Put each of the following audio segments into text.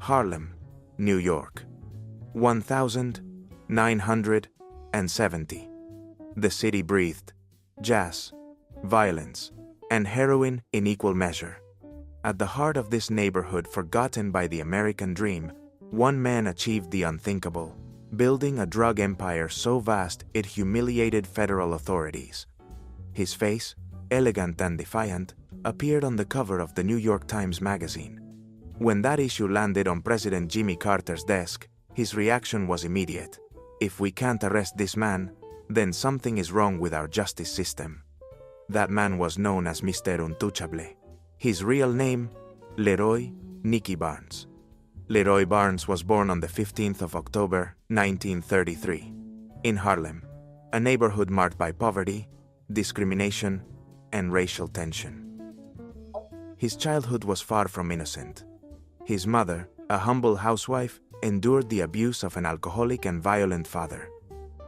Harlem, New York. 1970. The city breathed jazz, violence, and heroin in equal measure. At the heart of this neighborhood forgotten by the American dream, one man achieved the unthinkable, building a drug empire so vast it humiliated federal authorities. His face, elegant and defiant, appeared on the cover of the New York Times magazine. When that issue landed on President Jimmy Carter's desk, his reaction was immediate. If we can't arrest this man, then something is wrong with our justice system. That man was known as Mr. Untouchable. His real name, Leroy Nicky Barnes. Leroy Barnes was born on the 15th of October, 1933, in Harlem, a neighborhood marked by poverty, discrimination, and racial tension. His childhood was far from innocent. His mother, a humble housewife, endured the abuse of an alcoholic and violent father.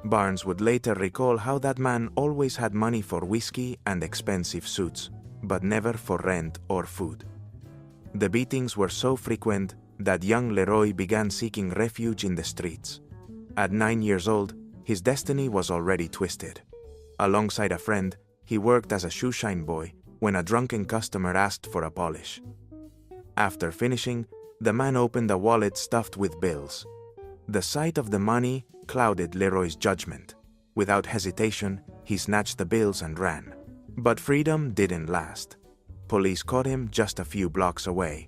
Barnes would later recall how that man always had money for whiskey and expensive suits, but never for rent or food. The beatings were so frequent that young Leroy began seeking refuge in the streets. At 9 years old, his destiny was already twisted. Alongside a friend, he worked as a shoeshine boy when a drunken customer asked for a polish. After finishing, the man opened a wallet stuffed with bills. The sight of the money clouded Leroy's judgment. Without hesitation, he snatched the bills and ran. But freedom didn't last. Police caught him just a few blocks away.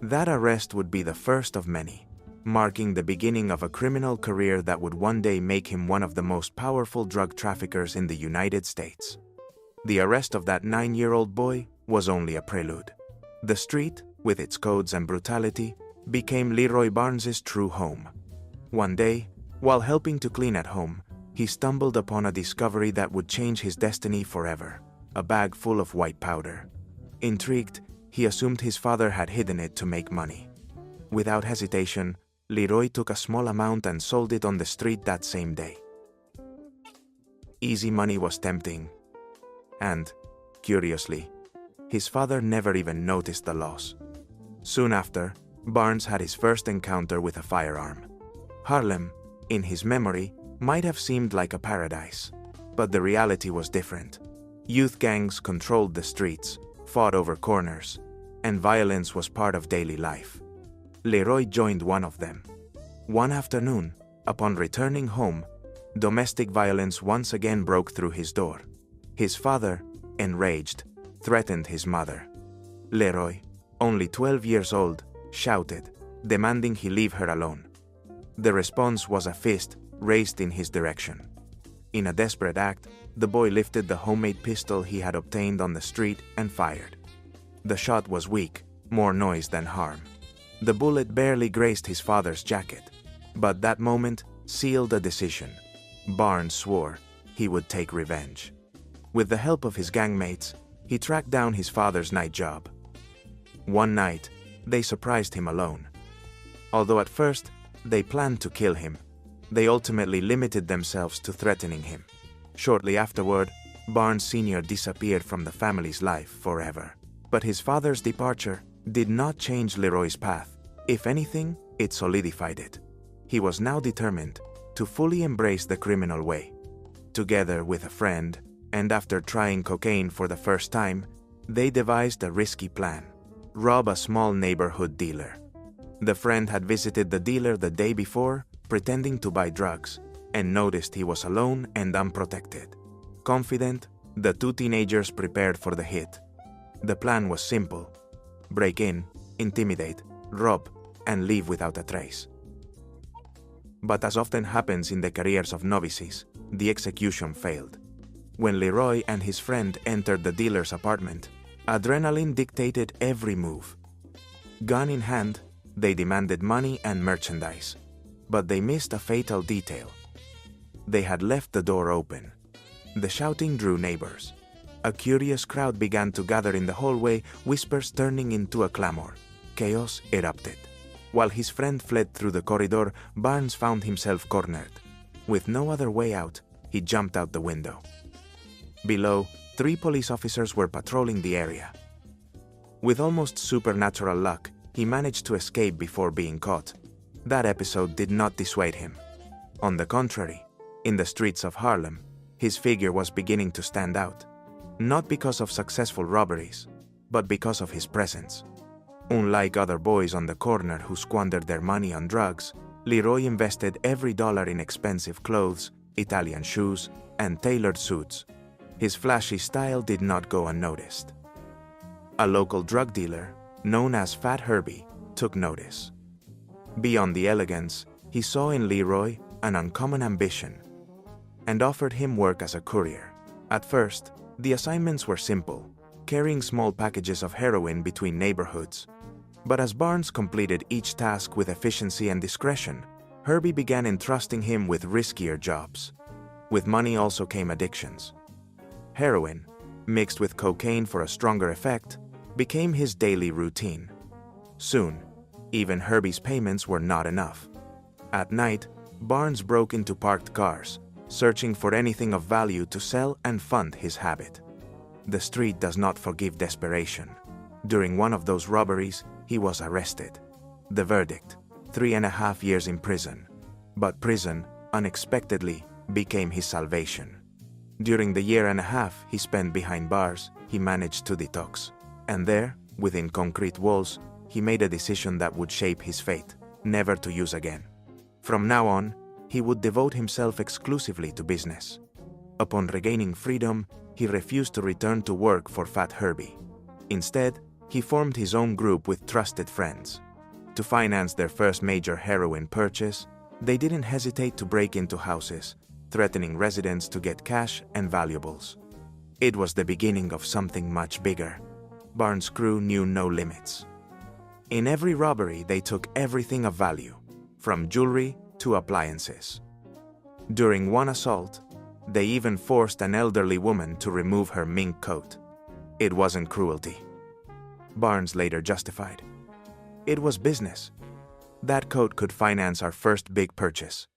That arrest would be the first of many, marking the beginning of a criminal career that would one day make him one of the most powerful drug traffickers in the United States. The arrest of that 9-year-old boy was only a prelude. The street, with its codes and brutality, became Leroy Barnes's true home. One day, while helping to clean at home, he stumbled upon a discovery that would change his destiny forever: a bag full of white powder. Intrigued, he assumed his father had hidden it to make money. Without hesitation, Leroy took a small amount and sold it on the street that same day. Easy money was tempting, and, curiously, his father never even noticed the loss. Soon after, Barnes had his first encounter with a firearm. Harlem, in his memory, might have seemed like a paradise, but the reality was different. Youth gangs controlled the streets, fought over corners, and violence was part of daily life. Leroy joined one of them. One afternoon, upon returning home, domestic violence once again broke through his door. His father, enraged, threatened his mother. Leroy, only 12 years old, shouted, demanding he leave her alone. The response was a fist raised in his direction. In a desperate act, the boy lifted the homemade pistol he had obtained on the street and fired. The shot was weak, more noise than harm. The bullet barely grazed his father's jacket, but that moment sealed a decision. Barnes swore he would take revenge. With the help of his gangmates, he tracked down his father's night job. One night, they surprised him alone. Although at first, they planned to kill him, they ultimately limited themselves to threatening him. Shortly afterward, Barnes Sr. disappeared from the family's life forever. But his father's departure did not change Leroy's path. If anything, it solidified it. He was now determined to fully embrace the criminal way. Together with a friend, and after trying cocaine for the first time, they devised a risky plan: rob a small neighborhood dealer. The friend had visited the dealer the day before, pretending to buy drugs, and noticed he was alone and unprotected. Confident, the two teenagers prepared for the hit. The plan was simple: break in, intimidate, rob, and leave without a trace. But as often happens in the careers of novices, the execution failed. When Leroy and his friend entered the dealer's apartment, adrenaline dictated every move. Gun in hand, they demanded money and merchandise. But they missed a fatal detail. They had left the door open. The shouting drew neighbors. A curious crowd began to gather in the hallway, whispers turning into a clamor. Chaos erupted. While his friend fled through the corridor, Barnes found himself cornered. With no other way out, he jumped out the window. Below, 3 police officers were patrolling the area. With almost supernatural luck, he managed to escape before being caught. That episode did not dissuade him. On the contrary, in the streets of Harlem, his figure was beginning to stand out. Not because of successful robberies, but because of his presence. Unlike other boys on the corner who squandered their money on drugs, Leroy invested every dollar in expensive clothes, Italian shoes, and tailored suits. His flashy style did not go unnoticed. A local drug dealer, known as Fat Herbie, took notice. Beyond the elegance, he saw in Leroy an uncommon ambition and offered him work as a courier. At first, the assignments were simple, carrying small packages of heroin between neighborhoods. But as Barnes completed each task with efficiency and discretion, Herbie began entrusting him with riskier jobs. With money also came addictions. Heroin, mixed with cocaine for a stronger effect, became his daily routine. Soon, even Herbie's payments were not enough. At night, Barnes broke into parked cars, searching for anything of value to sell and fund his habit. The street does not forgive desperation. During one of those robberies, he was arrested. The verdict, 3.5 years in prison. But prison, unexpectedly, became his salvation. During the year and a half he spent behind bars, he managed to detox. And there, within concrete walls, he made a decision that would shape his fate, never to use again. From now on, he would devote himself exclusively to business. Upon regaining freedom, he refused to return to work for Fat Herbie. Instead, he formed his own group with trusted friends. To finance their first major heroin purchase, they didn't hesitate to break into houses, threatening residents to get cash and valuables. It was the beginning of something much bigger. Barnes' crew knew no limits. In every robbery, they took everything of value, from jewelry to appliances. During one assault, they even forced an elderly woman to remove her mink coat. It wasn't cruelty, Barnes later justified. It was business. That coat could finance our first big purchase.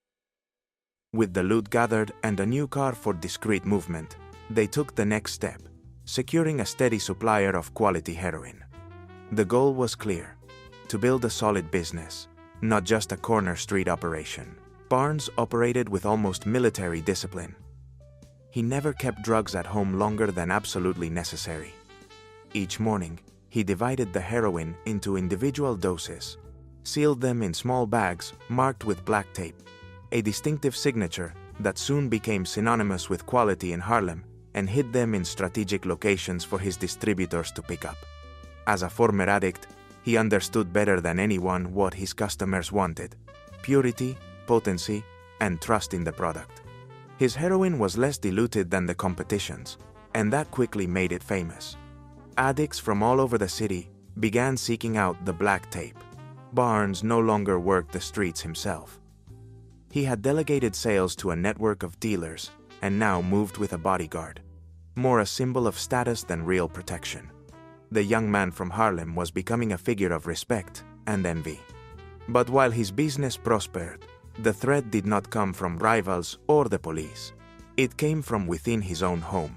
With the loot gathered and a new car for discreet movement, they took the next step, securing a steady supplier of quality heroin. The goal was clear: to build a solid business, not just a corner street operation. Barnes operated with almost military discipline. He never kept drugs at home longer than absolutely necessary. Each morning, he divided the heroin into individual doses, sealed them in small bags marked with black tape, a distinctive signature that soon became synonymous with quality in Harlem, and hid them in strategic locations for his distributors to pick up. As a former addict, he understood better than anyone what his customers wanted: purity, potency, and trust in the product. His heroin was less diluted than the competition's, and that quickly made it famous. Addicts from all over the city began seeking out the black tape. Barnes no longer worked the streets himself. He had delegated sales to a network of dealers and now moved with a bodyguard, more a symbol of status than real protection. The young man from Harlem was becoming a figure of respect and envy. But while his business prospered, the threat did not come from rivals or the police. It came from within his own home.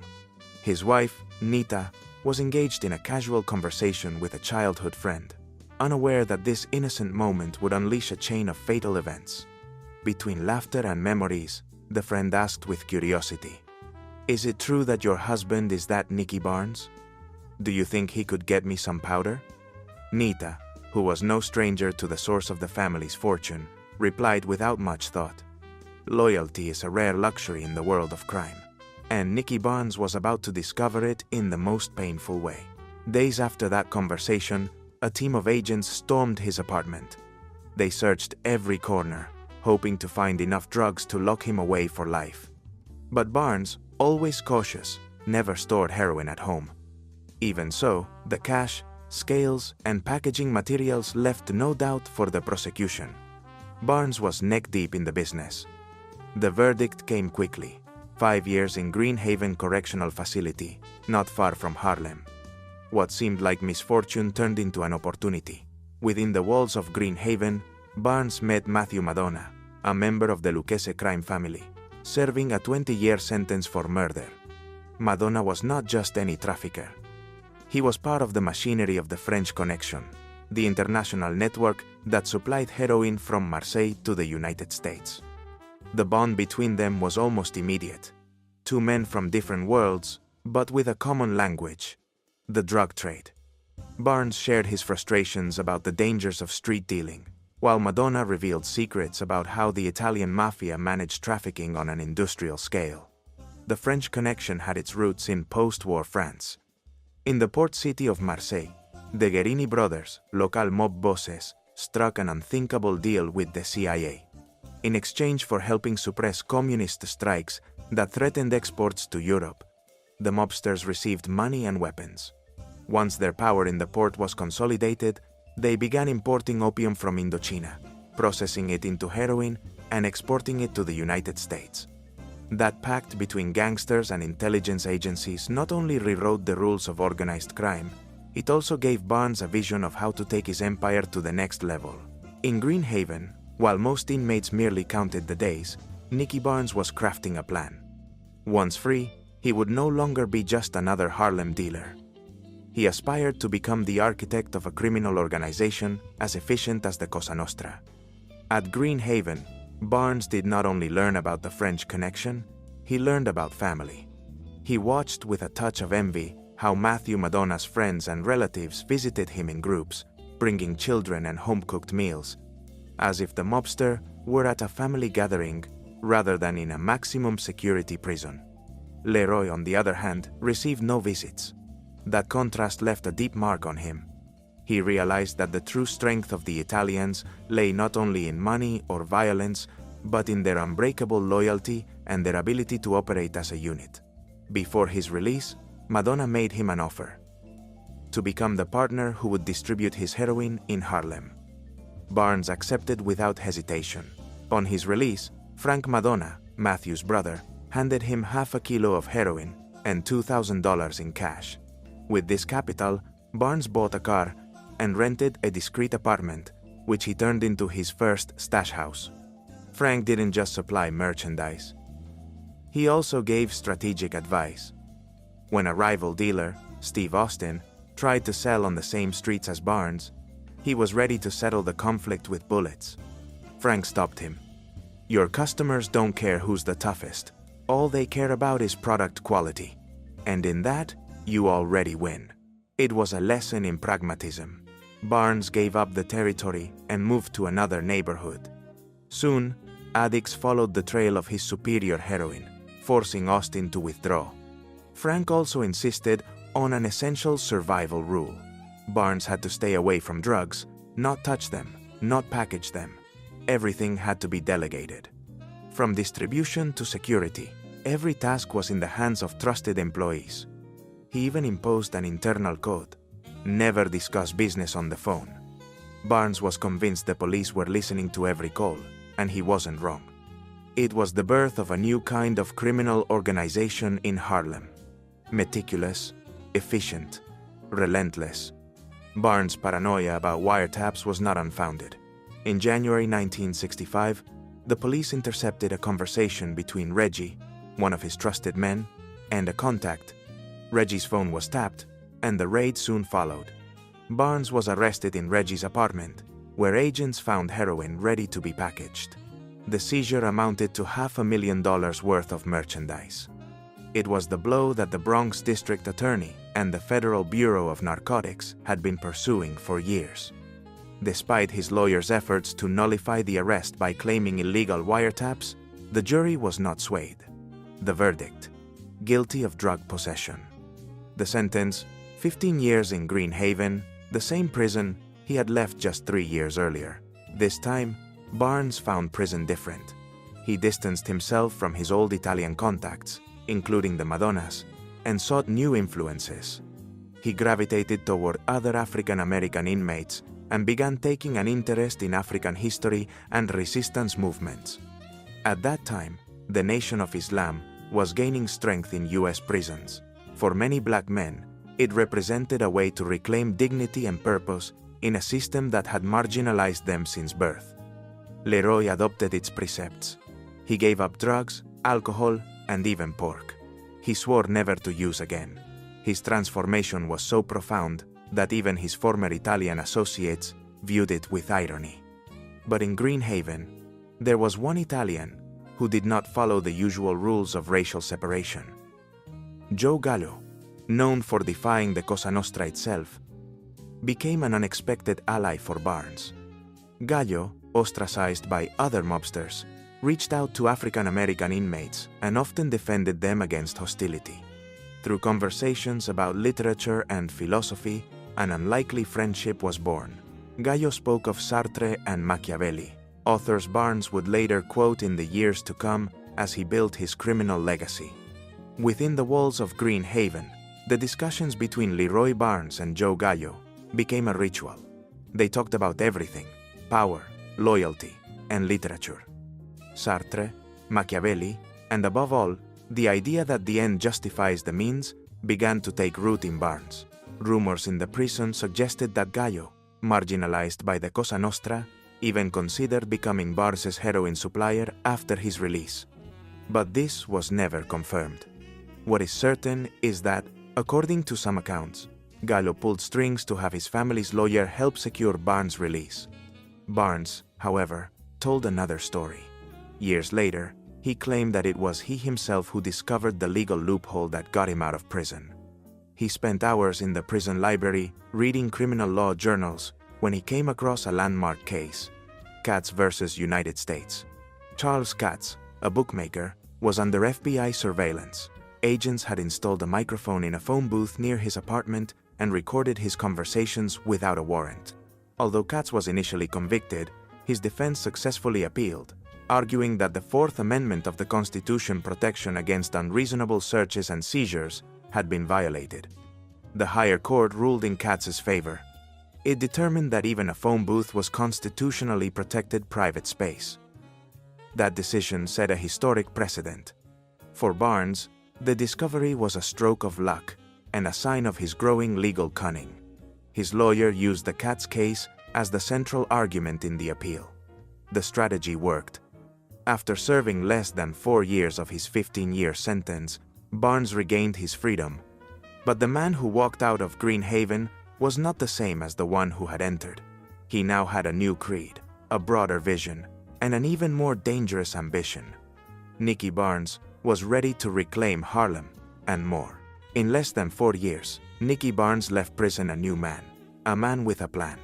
His wife, Nita, was engaged in a casual conversation with a childhood friend, unaware that this innocent moment would unleash a chain of fatal events. Between laughter and memories, the friend asked with curiosity, "Is it true that your husband is that Nicky Barnes? Do you think he could get me some powder?" Nita, who was no stranger to the source of the family's fortune, replied without much thought, "Loyalty is a rare luxury in the world of crime." And Nicky Barnes was about to discover it in the most painful way. Days after that conversation, a team of agents stormed his apartment. They searched every corner, hoping to find enough drugs to lock him away for life. But Barnes, always cautious, never stored heroin at home. Even so, the cash, scales, and packaging materials left no doubt for the prosecution. Barnes was neck-deep in the business. The verdict came quickly: 5 years in Green Haven Correctional Facility, not far from Harlem. What seemed like misfortune turned into an opportunity. Within the walls of Green Haven, Barnes met Matthew Madonna, a member of the Lucchese crime family, serving a 20-year sentence for murder. Madonna was not just any trafficker. He was part of the machinery of the French Connection, the international network that supplied heroin from Marseille to the United States. The bond between them was almost immediate. Two men from different worlds, but with a common language: the drug trade. Barnes shared his frustrations about the dangers of street dealing, while Madonna revealed secrets about how the Italian Mafia managed trafficking on an industrial scale. The French connection had its roots in post-war France. In the port city of Marseille, the Guerini brothers, local mob bosses, struck an unthinkable deal with the CIA. In exchange for helping suppress communist strikes that threatened exports to Europe, the mobsters received money and weapons. Once their power in the port was consolidated, they began importing opium from Indochina, processing it into heroin, and exporting it to the United States. That pact between gangsters and intelligence agencies not only rewrote the rules of organized crime, it also gave Barnes a vision of how to take his empire to the next level. In Green Haven, while most inmates merely counted the days, Nicky Barnes was crafting a plan. Once free, he would no longer be just another Harlem dealer. He aspired to become the architect of a criminal organization as efficient as the Cosa Nostra. At Green Haven, Barnes did not only learn about the French connection, he learned about family. He watched with a touch of envy how Matthew Madonna's friends and relatives visited him in groups, bringing children and home-cooked meals, as if the mobster were at a family gathering rather than in a maximum security prison. Leroy, on the other hand, received no visits. That contrast left a deep mark on him. He realized that the true strength of the Italians lay not only in money or violence, but in their unbreakable loyalty and their ability to operate as a unit. Before his release, Madonna made him an offer: to become the partner who would distribute his heroin in Harlem. Barnes accepted without hesitation. On his release, Frank Madonna, Matthew's brother, handed him half a kilo of heroin and $2,000 in cash. With this capital, Barnes bought a car and rented a discreet apartment, which he turned into his first stash house. Frank didn't just supply merchandise. He also gave strategic advice. When a rival dealer, Steve Austin, tried to sell on the same streets as Barnes, he was ready to settle the conflict with bullets. Frank stopped him. "Your customers don't care who's the toughest. All they care about is product quality. And in that, you already win." It was a lesson in pragmatism. Barnes gave up the territory and moved to another neighborhood. Soon, addicts followed the trail of his superior heroin, forcing Austin to withdraw. Frank also insisted on an essential survival rule. Barnes had to stay away from drugs, not touch them, not package them. Everything had to be delegated. From distribution to security, every task was in the hands of trusted employees. He even imposed an internal code: never discuss business on the phone. Barnes was convinced the police were listening to every call, and he wasn't wrong. It was the birth of a new kind of criminal organization in Harlem. Meticulous, efficient, relentless. Barnes' paranoia about wiretaps was not unfounded. In January 1965, the police intercepted a conversation between Reggie, one of his trusted men, and a contact. Reggie's phone was tapped, and the raid soon followed. Barnes was arrested in Reggie's apartment, where agents found heroin ready to be packaged. The seizure amounted to $500,000 worth of merchandise. It was the blow that the Bronx District Attorney and the Federal Bureau of Narcotics had been pursuing for years. Despite his lawyer's efforts to nullify the arrest by claiming illegal wiretaps, the jury was not swayed. The verdict: guilty of drug possession. The sentence: 15 years in Green Haven, the same prison he had left just 3 years earlier. This time, Barnes found prison different. He distanced himself from his old Italian contacts, including the Madonnas, and sought new influences. He gravitated toward other African American inmates and began taking an interest in African history and resistance movements. At that time, the Nation of Islam was gaining strength in U.S. prisons. For many black men, it represented a way to reclaim dignity and purpose in a system that had marginalized them since birth. Leroy adopted its precepts. He gave up drugs, alcohol, and even pork. He swore never to use again. His transformation was so profound that even his former Italian associates viewed it with irony. But in Green Haven, there was one Italian who did not follow the usual rules of racial separation. Joe Gallo, known for defying the Cosa Nostra itself, became an unexpected ally for Barnes. Gallo, ostracized by other mobsters, reached out to African American inmates and often defended them against hostility. Through conversations about literature and philosophy, an unlikely friendship was born. Gallo spoke of Sartre and Machiavelli, authors Barnes would later quote in the years to come as he built his criminal legacy. Within the walls of Green Haven, the discussions between Leroy Barnes and Joe Gallo became a ritual. They talked about everything: power, loyalty, and literature. Sartre, Machiavelli, and above all, the idea that the end justifies the means began to take root in Barnes. Rumors in the prison suggested that Gallo, marginalized by the Cosa Nostra, even considered becoming Barnes's heroin supplier after his release. But this was never confirmed. What is certain is that, according to some accounts, Gallo pulled strings to have his family's lawyer help secure Barnes' release. Barnes, however, told another story. Years later, he claimed that it was he himself who discovered the legal loophole that got him out of prison. He spent hours in the prison library reading criminal law journals when he came across a landmark case, Katz versus United States. Charles Katz, a bookmaker, was under FBI surveillance. Agents had installed a microphone in a phone booth near his apartment and recorded his conversations without a warrant. Although Katz was initially convicted, his defense successfully appealed, arguing that the Fourth Amendment of the Constitution protection against unreasonable searches and seizures had been violated. The higher court ruled in Katz's favor. It determined that even a phone booth was constitutionally protected private space. That decision set a historic precedent. For Barnes, the discovery was a stroke of luck and a sign of his growing legal cunning. His lawyer used the Katz case as the central argument in the appeal. The strategy worked. After serving less than 4 years of his 15-year sentence, Barnes regained his freedom. But the man who walked out of Green Haven was not the same as the one who had entered. He now had a new creed, a broader vision, and an even more dangerous ambition. Nicky Barnes was ready to reclaim Harlem and more. In less than 4 years, Nicky Barnes left prison a new man, a man with a plan.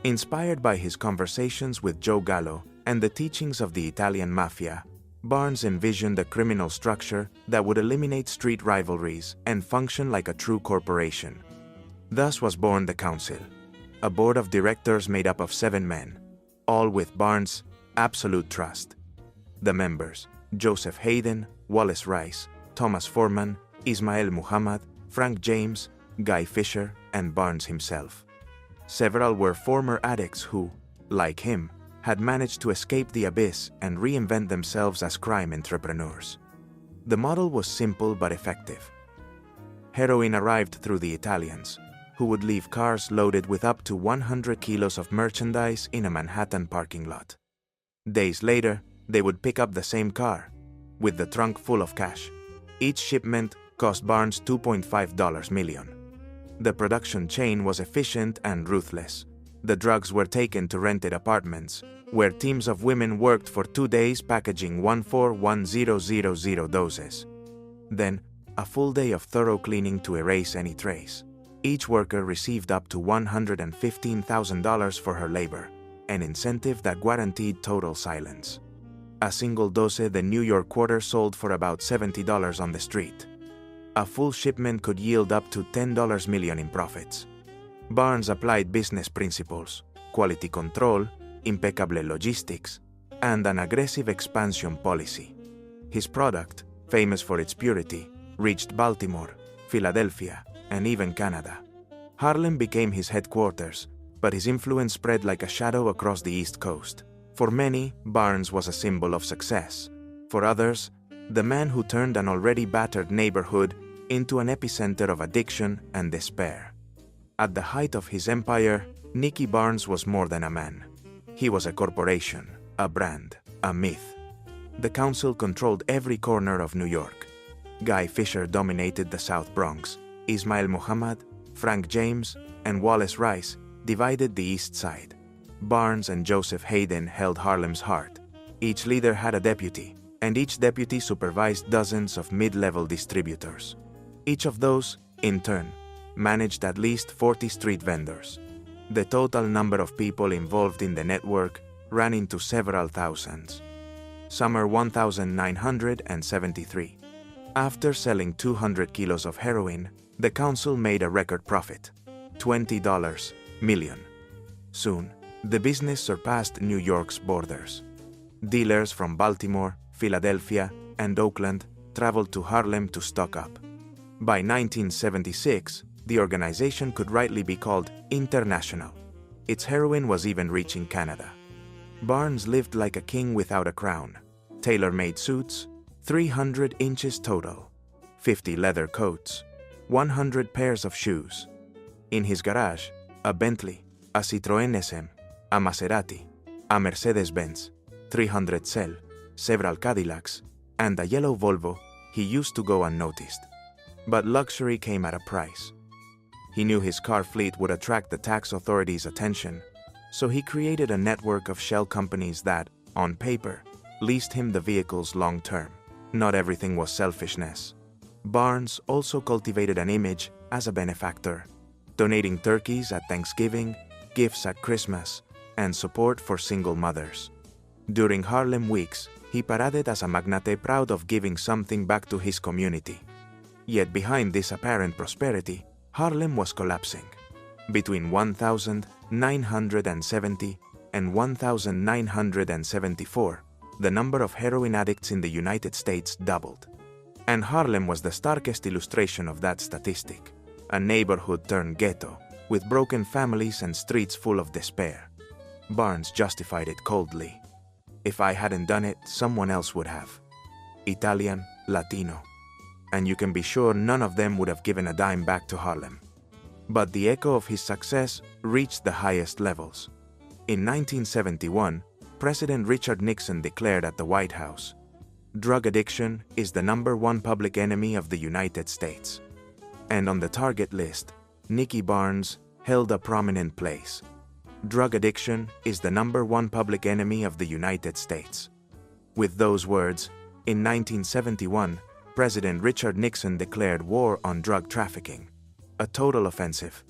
Inspired by his conversations with Joe Gallo and the teachings of the Italian Mafia, Barnes envisioned a criminal structure that would eliminate street rivalries and function like a true corporation. Thus was born the Council, a board of directors made up of 7 men, all with Barnes' absolute trust. The members: Joseph Hayden, Wallace Rice, Thomas Foreman, Ismail Muhammad, Frank James, Guy Fisher, and Barnes himself. Several were former addicts who, like him, had managed to escape the abyss and reinvent themselves as crime entrepreneurs. The model was simple but effective. Heroin arrived through the Italians, who would leave cars loaded with up to 100 kilos of merchandise in a Manhattan parking lot. Days later, they would pick up the same car, with the trunk full of cash. Each shipment cost Barnes $2.5 million. The production chain was efficient and ruthless. The drugs were taken to rented apartments, where teams of women worked for 2 days packaging 141000 doses. Then, a full day of thorough cleaning to erase any trace. Each worker received up to $115,000 for her labor, an incentive that guaranteed total silence. A single dose the New York Quarter sold for about $70 on the street. A full shipment could yield up to $10 million in profits. Barnes applied business principles, quality control, impeccable logistics, and an aggressive expansion policy. His product, famous for its purity, reached Baltimore, Philadelphia, and even Canada. Harlem became his headquarters, but his influence spread like a shadow across the East Coast. For many, Barnes was a symbol of success. For others, the man who turned an already battered neighborhood into an epicenter of addiction and despair. At the height of his empire, Nicky Barnes was more than a man. He was a corporation, a brand, a myth. The council controlled every corner of New York. Guy Fisher dominated the South Bronx. Ismail Muhammad, Frank James, and Wallace Rice divided the East Side. Barnes and Joseph Hayden held Harlem's heart. Each leader had a deputy, and each deputy supervised dozens of mid-level distributors. Each of those, in turn, managed at least 40 street vendors. The total number of people involved in the network ran into several thousands. Summer 1973. After selling 200 kilos of heroin, the council made a record profit, $20 million. Soon, the business surpassed New York's borders. Dealers from Baltimore, Philadelphia, and Oakland traveled to Harlem to stock up. By 1976, the organization could rightly be called international. Its heroin was even reaching Canada. Barnes lived like a king without a crown. Tailor-made suits, 300 inches total, 50 leather coats, 100 pairs of shoes. In his garage, a Bentley, a Citroën SM, a Maserati, a Mercedes-Benz, 300 Cell, several Cadillacs, and a yellow Volvo. He used to go unnoticed. But luxury came at a price. He knew his car fleet would attract the tax authorities' attention, so he created a network of shell companies that, on paper, leased him the vehicles long-term. Not everything was selfishness. Barnes also cultivated an image as a benefactor, donating turkeys at Thanksgiving, gifts at Christmas, and support for single mothers. During Harlem Weeks, he paraded as a magnate proud of giving something back to his community. Yet behind this apparent prosperity, Harlem was collapsing. Between 1970 and 1974, the number of heroin addicts in the United States doubled. And Harlem was the starkest illustration of that statistic, a neighborhood turned ghetto, with broken families and streets full of despair. Barnes justified it coldly. If I hadn't done it, someone else would have. Italian, Latino. And you can be sure none of them would have given a dime back to Harlem. But the echo of his success reached the highest levels. In 1971, President Richard Nixon declared at the White House, "Drug addiction is the #1 public enemy of the United States." And on the target list, Nicky Barnes held a prominent place. Drug addiction is the #1 public enemy of the United States. With those words, in 1971, President Richard Nixon declared war on drug trafficking, a total offensive.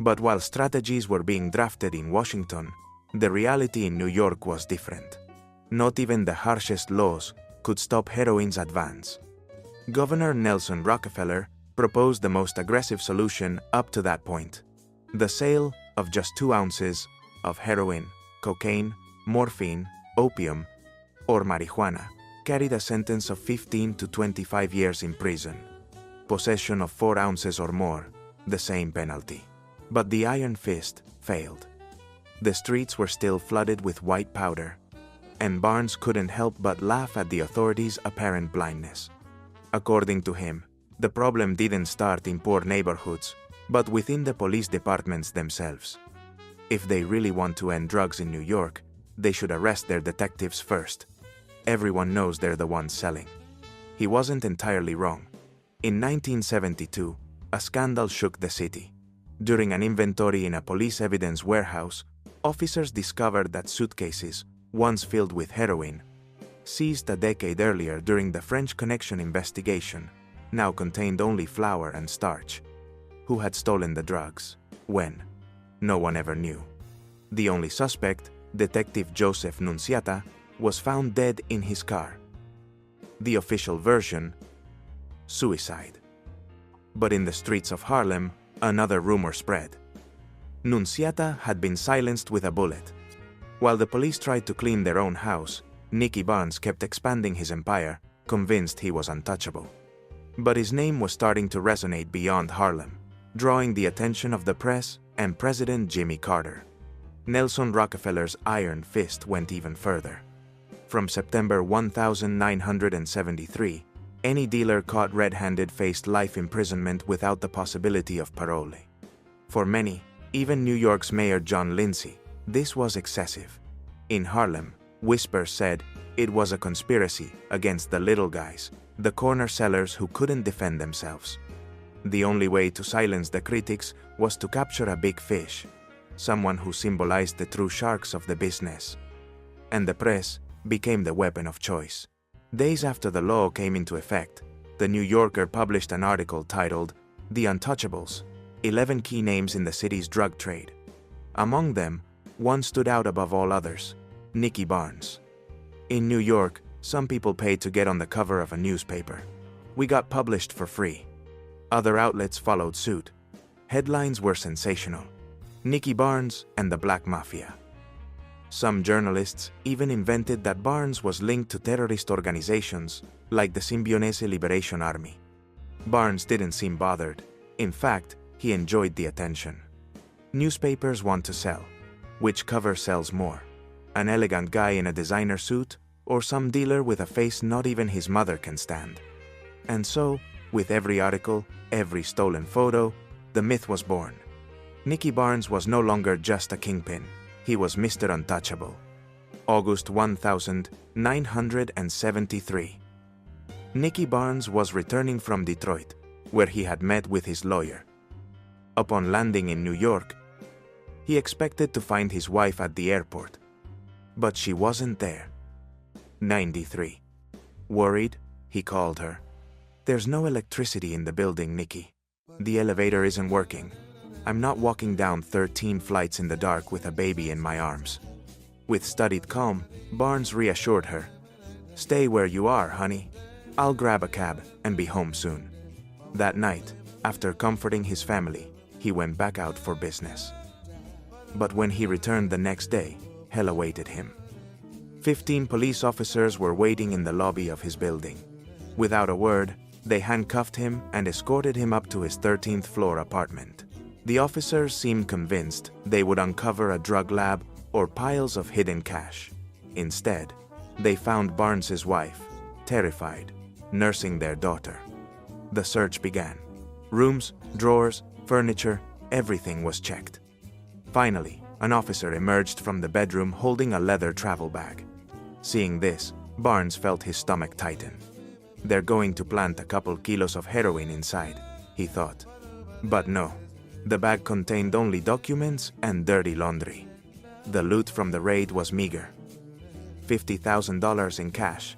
But while strategies were being drafted in Washington, the reality in New York was different. Not even the harshest laws could stop heroin's advance. Governor Nelson Rockefeller proposed the most aggressive solution up to that point: the sale of just 2 ounces of heroin, cocaine, morphine, opium, or marijuana carried a sentence of 15 to 25 years in prison. Possession of 4 ounces or more, the same penalty. But the iron fist failed. The streets were still flooded with white powder, and Barnes couldn't help but laugh at the authorities' apparent blindness. According to him, the problem didn't start in poor neighborhoods, but within the police departments themselves. If they really want to end drugs in New York, they should arrest their detectives first. Everyone knows they're the ones selling. He wasn't entirely wrong. In 1972, a scandal shook the city. During an inventory in a police evidence warehouse, officers discovered that suitcases, once filled with heroin, seized a decade earlier during the French Connection investigation, now contained only flour and starch. Who had stolen the drugs? When? No one ever knew. The only suspect, Detective Joseph Nunziata, was found dead in his car. The official version: suicide. But in the streets of Harlem, another rumor spread. Nunziata had been silenced with a bullet. While the police tried to clean their own house, Nicky Barnes kept expanding his empire, convinced he was untouchable. But his name was starting to resonate beyond Harlem, drawing the attention of the press and President Jimmy Carter. Nelson Rockefeller's iron fist went even further. From September 1973, any dealer caught red-handed faced life imprisonment without the possibility of parole. For many, even New York's Mayor John Lindsay, this was excessive. In Harlem, whispers said it was a conspiracy against the little guys, the corner sellers who couldn't defend themselves. The only way to silence the critics was to capture a big fish, someone who symbolized the true sharks of the business. And the press became the weapon of choice. Days after the law came into effect, the New Yorker published an article titled "The Untouchables: 11 Key Names in the City's Drug Trade." Among them, one stood out above all others: Nicky Barnes. In New York, some people paid to get on the cover of a newspaper. We got published for free. Other outlets followed suit. Headlines were sensational: Nicky Barnes and the Black Mafia. Some journalists even invented that Barnes was linked to terrorist organizations like the Symbionese Liberation Army. Barnes didn't seem bothered. In fact, he enjoyed the attention. Newspapers want to sell. Which cover sells more? An elegant guy in a designer suit, or some dealer with a face not even his mother can stand? And so, with every article, every stolen photo, the myth was born. Nicky Barnes was no longer just a kingpin. He was Mr. Untouchable. August 1973. Nicky Barnes was returning from Detroit, where he had met with his lawyer. Upon landing in New York, he expected to find his wife at the airport, but she wasn't there. 93. Worried, he called her. "There's no electricity in the building, Nicky. The elevator isn't working. I'm not walking down 13 flights in the dark with a baby in my arms." With studied calm, Barnes reassured her. "Stay where you are, honey. I'll grab a cab and be home soon." That night, after comforting his family, he went back out for business. But when he returned the next day, hell awaited him. 15 police officers were waiting in the lobby of his building. Without a word, they handcuffed him and escorted him up to his 13th floor apartment. The officers seemed convinced they would uncover a drug lab or piles of hidden cash. Instead, they found Barnes's wife, terrified, nursing their daughter. The search began. Rooms, drawers, furniture, everything was checked. Finally, an officer emerged from the bedroom holding a leather travel bag. Seeing this, Barnes felt his stomach tighten. "They're going to plant a couple kilos of heroin inside," he thought. But no. The bag contained only documents and dirty laundry. The loot from the raid was meager. $50,000 in cash,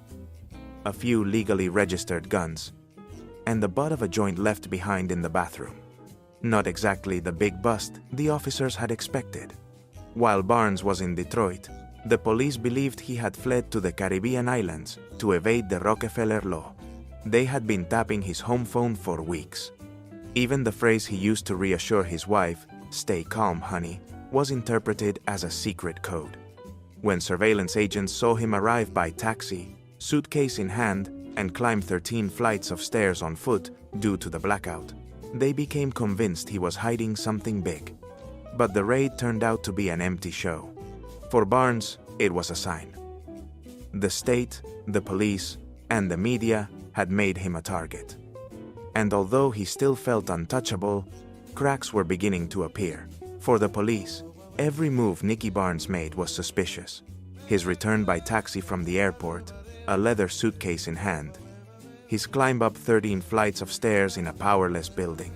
a few legally registered guns, and the butt of a joint left behind in the bathroom. Not exactly the big bust the officers had expected. While Barnes was in Detroit, the police believed he had fled to the Caribbean islands to evade the Rockefeller law. They had been tapping his home phone for weeks. Even the phrase he used to reassure his wife, "Stay calm, honey," was interpreted as a secret code. When surveillance agents saw him arrive by taxi, suitcase in hand, and climb 13 flights of stairs on foot due to the blackout, they became convinced he was hiding something big. But the raid turned out to be an empty show. For Barnes, it was a sign. The state, the police, and the media had made him a target. And although he still felt untouchable, cracks were beginning to appear. For the police, every move Nicky Barnes made was suspicious. His return by taxi from the airport, a leather suitcase in hand. His climb up 13 flights of stairs in a powerless building.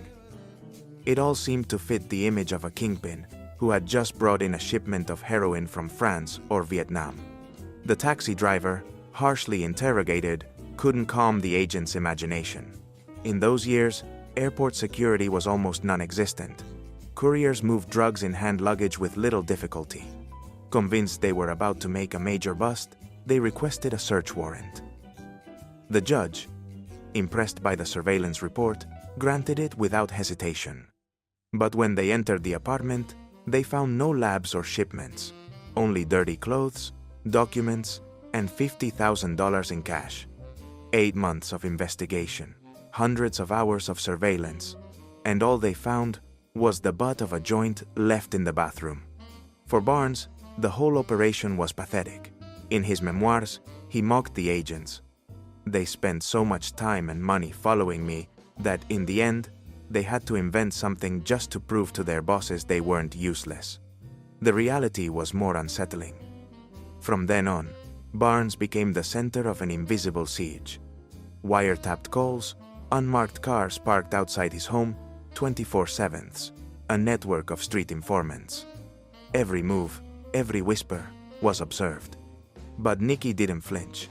It all seemed to fit the image of a kingpin who had just brought in a shipment of heroin from France or Vietnam. The taxi driver, harshly interrogated, couldn't calm the agent's imagination. In those years, airport security was almost non-existent. Couriers moved drugs in hand luggage with little difficulty. Convinced they were about to make a major bust, they requested a search warrant. The judge, impressed by the surveillance report, granted it without hesitation. But when they entered the apartment, they found no labs or shipments, only dirty clothes, documents, and $50,000 in cash. 8 months of investigation, hundreds of hours of surveillance, and all they found was the butt of a joint left in the bathroom. For Barnes, the whole operation was pathetic. In his memoirs, he mocked the agents. "They spent so much time and money following me that in the end, they had to invent something just to prove to their bosses they weren't useless." The reality was more unsettling. From then on, Barnes became the center of an invisible siege. Wiretapped calls, unmarked cars parked outside his home 24/7, a network of street informants. Every move, every whisper was observed. But Nicky didn't flinch.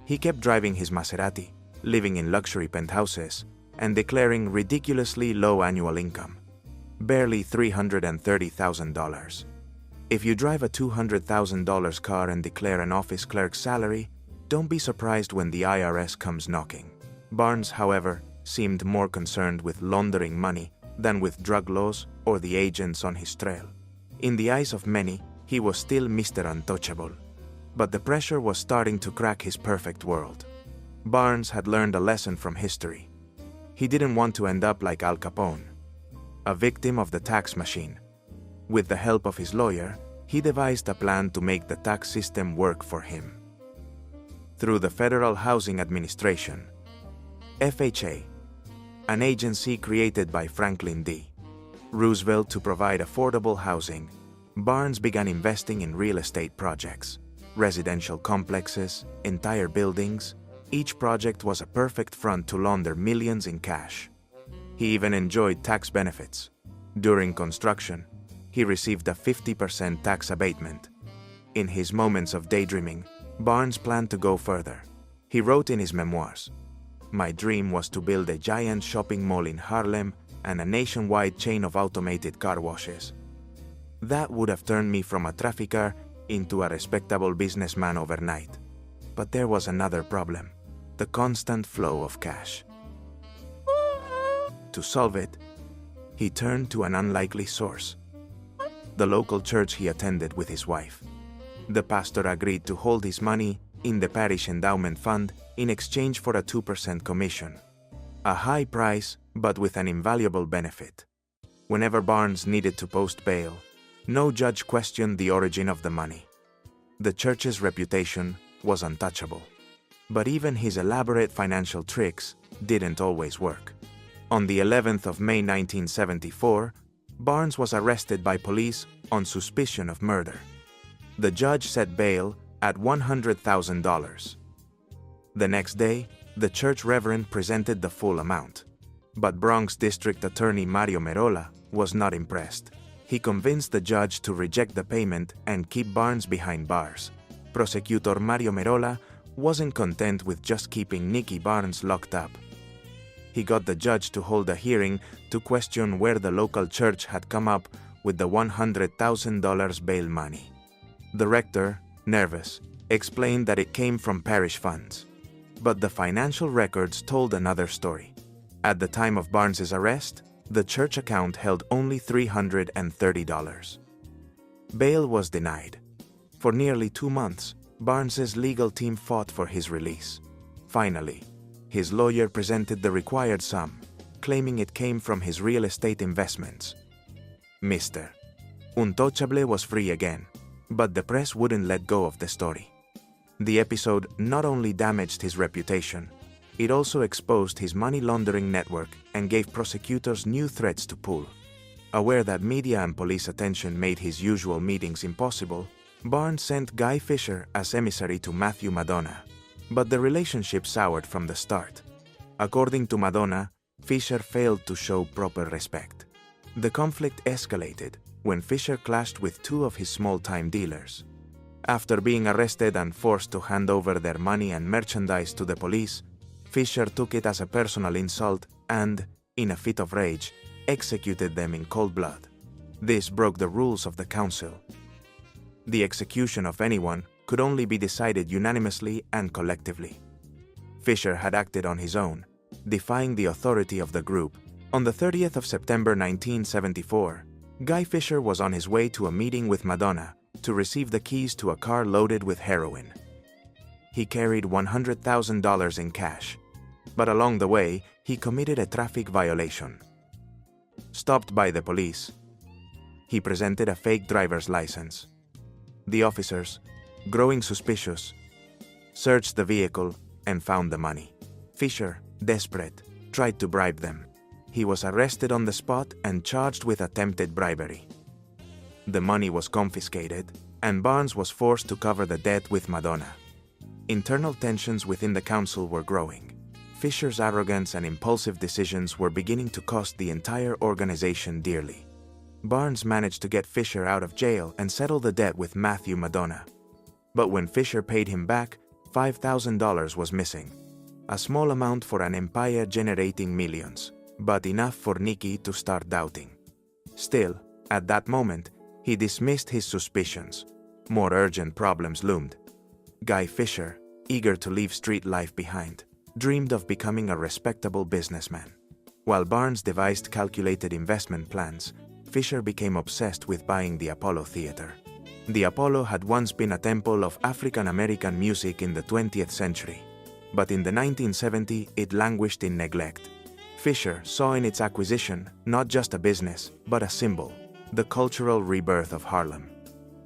He kept driving his Maserati, living in luxury penthouses, and declaring ridiculously low annual income. Barely $330,000. If you drive a $200,000 car and declare an office clerk's salary, don't be surprised when the IRS comes knocking. Barnes, however, seemed more concerned with laundering money than with drug laws or the agents on his trail. In the eyes of many, he was still Mr. Untouchable. But the pressure was starting to crack his perfect world. Barnes had learned a lesson from history. He didn't want to end up like Al Capone, a victim of the tax machine. With the help of his lawyer, he devised a plan to make the tax system work for him. Through the Federal Housing Administration, FHA, an agency created by Franklin D. Roosevelt to provide affordable housing, Barnes began investing in real estate projects, residential complexes, entire buildings. Each project was a perfect front to launder millions in cash. He even enjoyed tax benefits. During construction, he received a 50% tax abatement. In his moments of daydreaming, Barnes planned to go further. He wrote in his memoirs, "My dream was to build a giant shopping mall in Harlem and a nationwide chain of automated car washes. That would have turned me from a trafficker into a respectable businessman overnight." But there was another problem: the constant flow of cash. To solve it, he turned to an unlikely source: the local church he attended with his wife. The pastor agreed to hold his money in the parish endowment fund in exchange for a 2% commission. A high price, but with an invaluable benefit. Whenever Barnes needed to post bail, no judge questioned the origin of the money. The church's reputation was untouchable. But even his elaborate financial tricks didn't always work. On the 11th of May 1974, Barnes was arrested by police on suspicion of murder. The judge set bail at $100,000. The next day, the church reverend presented the full amount. But Bronx District Attorney Mario Merola was not impressed. He convinced the judge to reject the payment and keep Barnes behind bars. Prosecutor Mario Merola wasn't content with just keeping Nicky Barnes locked up. He got the judge to hold a hearing to question where the local church had come up with the $100,000 bail money. The rector, nervous, explained that it came from parish funds. But the financial records told another story. At the time of Barnes's arrest, the church account held only $330. Bail was denied. For nearly 2 months, Barnes's legal team fought for his release. Finally, his lawyer presented the required sum, claiming it came from his real estate investments. Mr. Untouchable was free again, but the press wouldn't let go of the story. The episode not only damaged his reputation, it also exposed his money laundering network and gave prosecutors new threats to pull. Aware that media and police attention made his usual meetings impossible, Barnes sent Guy Fisher as emissary to Matthew Madonna. But the relationship soured from the start. According to Madonna, Fisher failed to show proper respect. The conflict escalated when Fisher clashed with 2 of his small-time dealers. After being arrested and forced to hand over their money and merchandise to the police, Fisher took it as a personal insult and, in a fit of rage, executed them in cold blood. This broke the rules of the council. The execution of anyone could only be decided unanimously and collectively. Fisher had acted on his own, defying the authority of the group. On the 30th of September 1974, Guy Fisher was on his way to a meeting with Madonna to receive the keys to a car loaded with heroin. He carried $100,000 in cash, but along the way, he committed a traffic violation. Stopped by the police, he presented a fake driver's license. The officers, growing suspicious, searched the vehicle and found the money. Fisher, desperate, tried to bribe them. He was arrested on the spot and charged with attempted bribery. The money was confiscated, and Barnes was forced to cover the debt with Madonna. Internal tensions within the council were growing. Fisher's arrogance and impulsive decisions were beginning to cost the entire organization dearly. Barnes managed to get Fisher out of jail and settle the debt with Matthew Madonna. But when Fisher paid him back, $5,000 was missing. A small amount for an empire generating millions, but enough for Nicky to start doubting. Still, at that moment, he dismissed his suspicions. More urgent problems loomed. Guy Fisher, eager to leave street life behind, dreamed of becoming a respectable businessman. While Barnes devised calculated investment plans, Fisher became obsessed with buying the Apollo Theater. The Apollo had once been a temple of African-American music in the 20th century, but in the 1970s it languished in neglect. Fisher saw in its acquisition not just a business, but a symbol, the cultural rebirth of Harlem.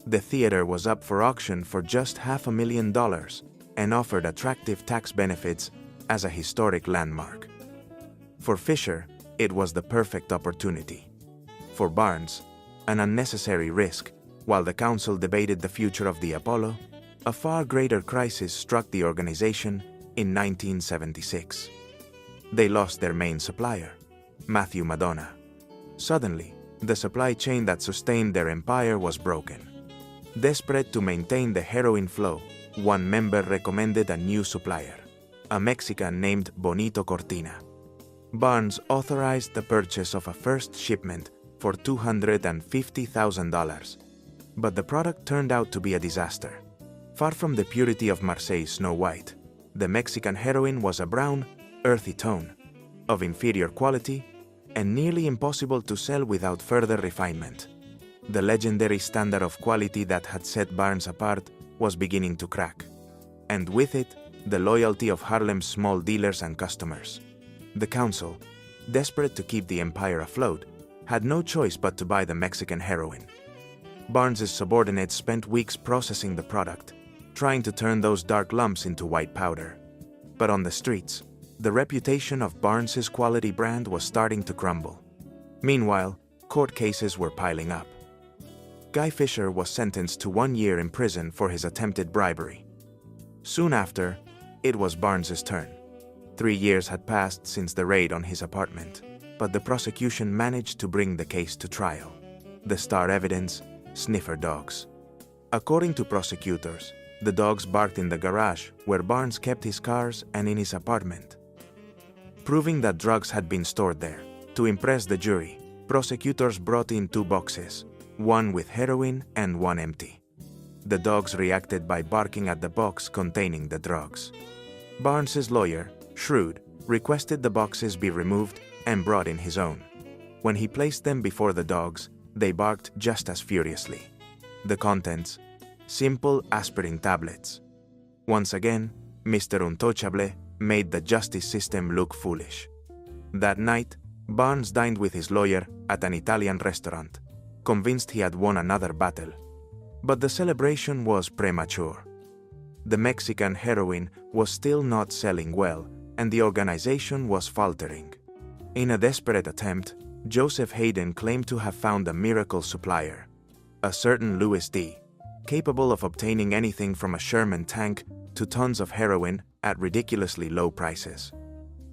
The theater was up for auction for just $500,000 and offered attractive tax benefits as a historic landmark. For Fisher, it was the perfect opportunity. For Barnes, an unnecessary risk. While the council debated the future of the Apollo, a far greater crisis struck the organization in 1976. They lost their main supplier, Matthew Madonna. Suddenly, the supply chain that sustained their empire was broken. Desperate to maintain the heroin flow, one member recommended a new supplier, a Mexican named Bonito Cortina. Barnes authorized the purchase of a first shipment for $250,000. But the product turned out to be a disaster. Far from the purity of Marseille's Snow White, the Mexican heroin was a brown, earthy tone, of inferior quality, and nearly impossible to sell without further refinement. The legendary standard of quality that had set Barnes apart was beginning to crack, and with it, the loyalty of Harlem's small dealers and customers. The council, desperate to keep the empire afloat, had no choice but to buy the Mexican heroin. Barnes's subordinates spent weeks processing the product, trying to turn those dark lumps into white powder. But on the streets, the reputation of Barnes's quality brand was starting to crumble. Meanwhile, court cases were piling up. Guy Fisher was sentenced to 1 year in prison for his attempted bribery. Soon after, it was Barnes's turn. 3 years had passed since the raid on his apartment, but the prosecution managed to bring the case to trial. The star evidence: sniffer dogs. According to prosecutors, the dogs barked in the garage where Barnes kept his cars and in his apartment, proving that drugs had been stored there. To impress the jury, prosecutors brought in 2 boxes, one with heroin and one empty. The dogs reacted by barking at the box containing the drugs. Barnes's lawyer, shrewd, requested the boxes be removed and brought in his own. When he placed them before the dogs, they barked just as furiously. The contents: simple aspirin tablets. Once again, Mr. Untouchable made the justice system look foolish. That night, Barnes dined with his lawyer at an Italian restaurant, convinced he had won another battle. But the celebration was premature. The Mexican heroin was still not selling well, and the organization was faltering. In a desperate attempt, Joseph Hayden claimed to have found a miracle supplier, a certain Louis D., capable of obtaining anything from a Sherman tank to tons of heroin at ridiculously low prices.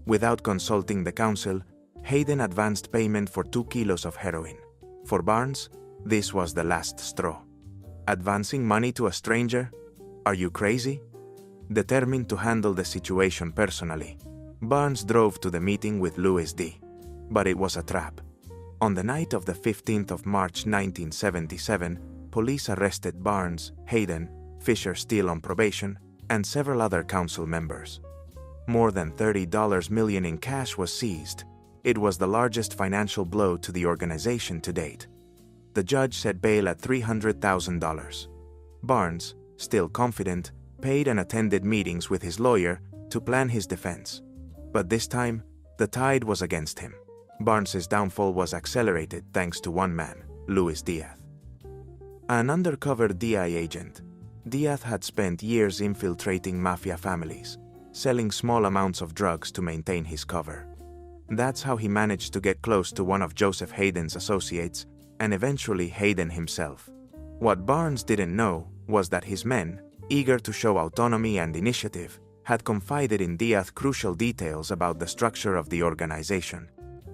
Without consulting the council, Hayden advanced payment for 2 kilos of heroin. For Barnes, this was the last straw. Advancing money to a stranger? Are you crazy? Determined to handle the situation personally, Barnes drove to the meeting with Louis D. But it was a trap. On the night of the 15th of March 1977, police arrested Barnes, Hayden, Fisher still on probation, and several other council members. More than $30 million in cash was seized. It was the largest financial blow to the organization to date. The judge set bail at $300,000. Barnes, still confident, paid and attended meetings with his lawyer to plan his defense. But this time, the tide was against him. Barnes's downfall was accelerated thanks to one man, Luis Diaz. An undercover DI agent, Diaz had spent years infiltrating mafia families, selling small amounts of drugs to maintain his cover. That's how he managed to get close to one of Joseph Hayden's associates, and eventually Hayden himself. What Barnes didn't know was that his men, eager to show autonomy and initiative, had confided in Diaz crucial details about the structure of the organization.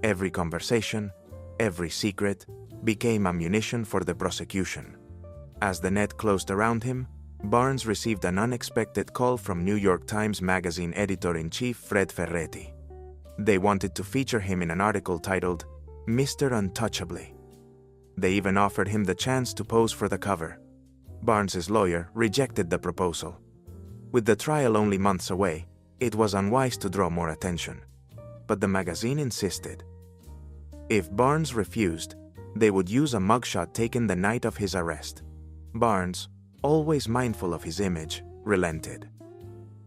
Every conversation, every secret, became ammunition for the prosecution. As the net closed around him, Barnes received an unexpected call from New York Times Magazine editor-in-chief Fred Ferretti. They wanted to feature him in an article titled, "Mr. Untouchable." They even offered him the chance to pose for the cover. Barnes's lawyer rejected the proposal. With the trial only months away, it was unwise to draw more attention. But the magazine insisted. If Barnes refused, they would use a mugshot taken the night of his arrest. Barnes, always mindful of his image, relented.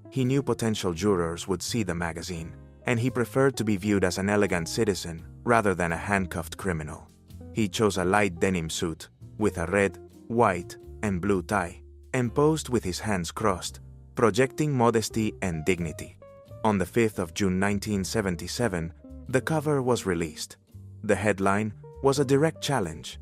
He knew potential jurors would see the magazine, and he preferred to be viewed as an elegant citizen rather than a handcuffed criminal. He chose a light denim suit with a red, white, and blue tie, and posed with his hands crossed, projecting modesty and dignity. On the 5th of June 1977, the cover was released. The headline was a direct challenge.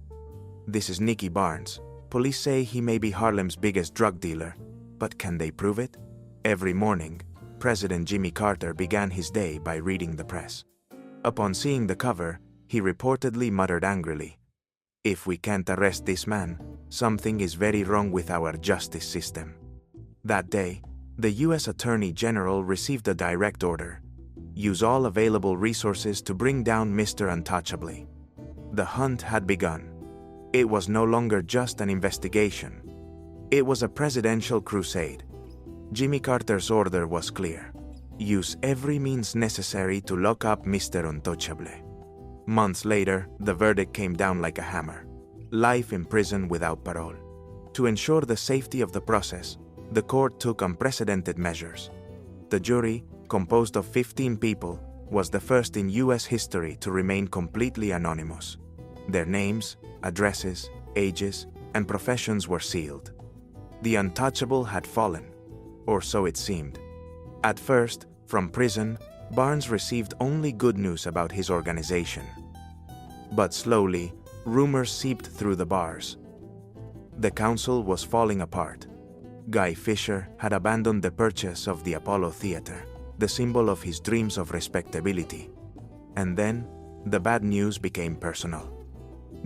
"This is Nicky Barnes. Police say he may be Harlem's biggest drug dealer, but can they prove it?" Every morning, President Jimmy Carter began his day by reading the press. Upon seeing the cover, he reportedly muttered angrily, "If we can't arrest this man, something is very wrong with our justice system." That day, the U.S. Attorney General received a direct order: use all available resources to bring down Mr. Untouchable. The hunt had begun. It was no longer just an investigation. It was a presidential crusade. Jimmy Carter's order was clear: use every means necessary to lock up Mr. Untouchable. Months later, the verdict came down like a hammer: life in prison without parole. To ensure the safety of the process, the court took unprecedented measures. The jury, composed of 15 people, was the first in U.S. history to remain completely anonymous. Their names, addresses, ages, and professions were sealed. The Untouchable had fallen, or so it seemed. At first, from prison, Barnes received only good news about his organization. But slowly, rumors seeped through the bars. The council was falling apart. Guy Fisher had abandoned the purchase of the Apollo Theater, the symbol of his dreams of respectability. And then, the bad news became personal.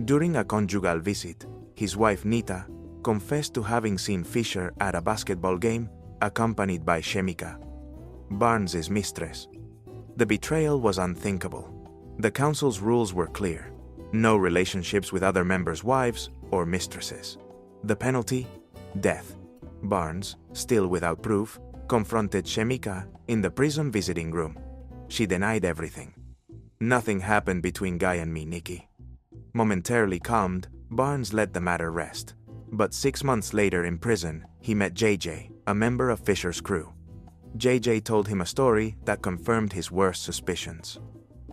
During a conjugal visit, his wife Nita confessed to having seen Fisher at a basketball game accompanied by Shemika, Barnes's mistress. The betrayal was unthinkable. The council's rules were clear: no relationships with other members' wives or mistresses. The penalty? Death. Barnes, still without proof, confronted Shemika in the prison visiting room. She denied everything. "Nothing happened between Guy and me, Nicky." Momentarily calmed, Barnes let the matter rest. But 6 months later in prison, he met JJ, a member of Fisher's crew. JJ told him a story that confirmed his worst suspicions.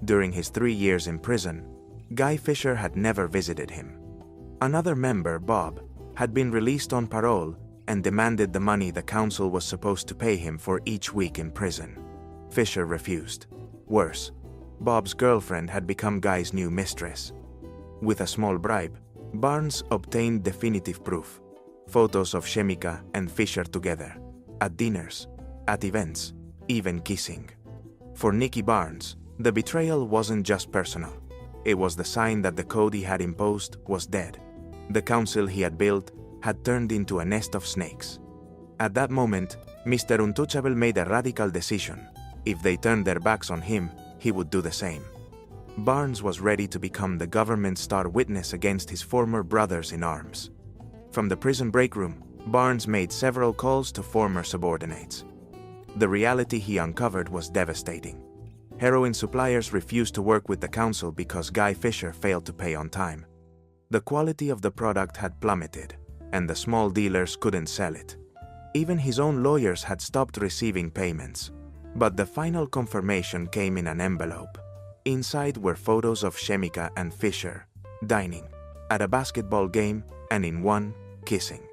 During his 3 years in prison, Guy Fisher had never visited him. Another member, Bob, had been released on parole and demanded the money the council was supposed to pay him for each week in prison. Fisher refused. Worse, Bob's girlfriend had become Guy's new mistress. With a small bribe, Barnes obtained definitive proof: photos of Shemika and Fisher together, at dinners, at events, even kissing. For Nicky Barnes, the betrayal wasn't just personal. It was the sign that the code he had imposed was dead. The council he had built had turned into a nest of snakes. At that moment, Mr. Untouchable made a radical decision: if they turned their backs on him, he would do the same. Barnes was ready to become the government's star witness against his former brothers in arms. From the prison break room, Barnes made several calls to former subordinates. The reality he uncovered was devastating. Heroin suppliers refused to work with the council because Guy Fisher failed to pay on time. The quality of the product had plummeted, and the small dealers couldn't sell it. Even his own lawyers had stopped receiving payments. But the final confirmation came in an envelope. Inside were photos of Shemika and Fisher, dining, at a basketball game, and in one, kissing.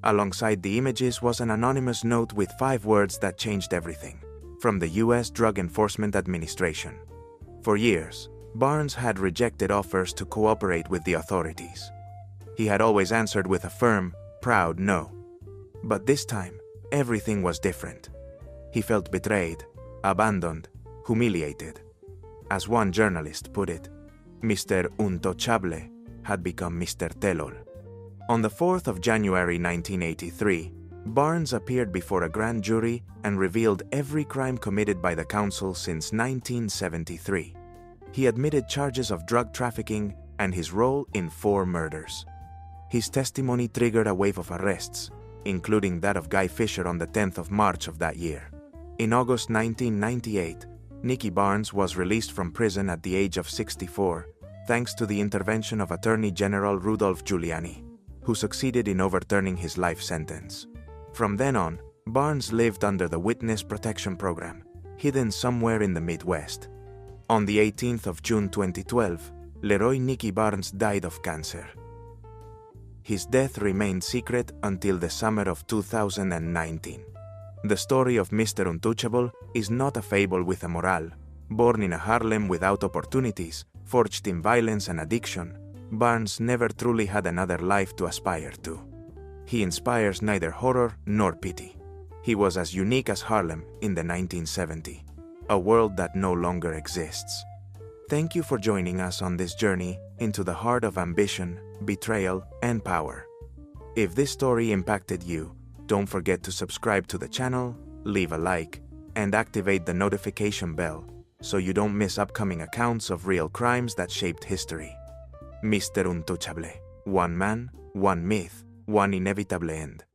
Alongside the images was an anonymous note with 5 words that changed everything. From the U.S. Drug Enforcement Administration. For years, Barnes had rejected offers to cooperate with the authorities. He had always answered with a firm, proud no. But this time, everything was different. He felt betrayed, abandoned, humiliated. As one journalist put it, Mr. Untouchable had become Mr. Tell-all. On the 4th of January 1983, Barnes appeared before a grand jury and revealed every crime committed by the council since 1973. He admitted charges of drug trafficking and his role in 4 murders. His testimony triggered a wave of arrests, including that of Guy Fisher on the 10th of March of that year. In August 1998, Nicky Barnes was released from prison at the age of 64, thanks to the intervention of Attorney General Rudolph Giuliani, who succeeded in overturning his life sentence. From then on, Barnes lived under the Witness Protection Program, hidden somewhere in the Midwest. On the 18th of June 2012, Leroy Nicky Barnes died of cancer. His death remained secret until the summer of 2019. The story of Mr. Untouchable is not a fable with a moral. Born in a Harlem without opportunities, forged in violence and addiction, Barnes never truly had another life to aspire to. He inspires neither horror nor pity. He was as unique as Harlem in the 1970s, a world that no longer exists. Thank you for joining us on this journey into the heart of ambition, betrayal, and power. If this story impacted you, don't forget to subscribe to the channel, leave a like, and activate the notification bell so you don't miss upcoming accounts of real crimes that shaped history. Mr. Untouchable. One man, one myth, one inevitable end.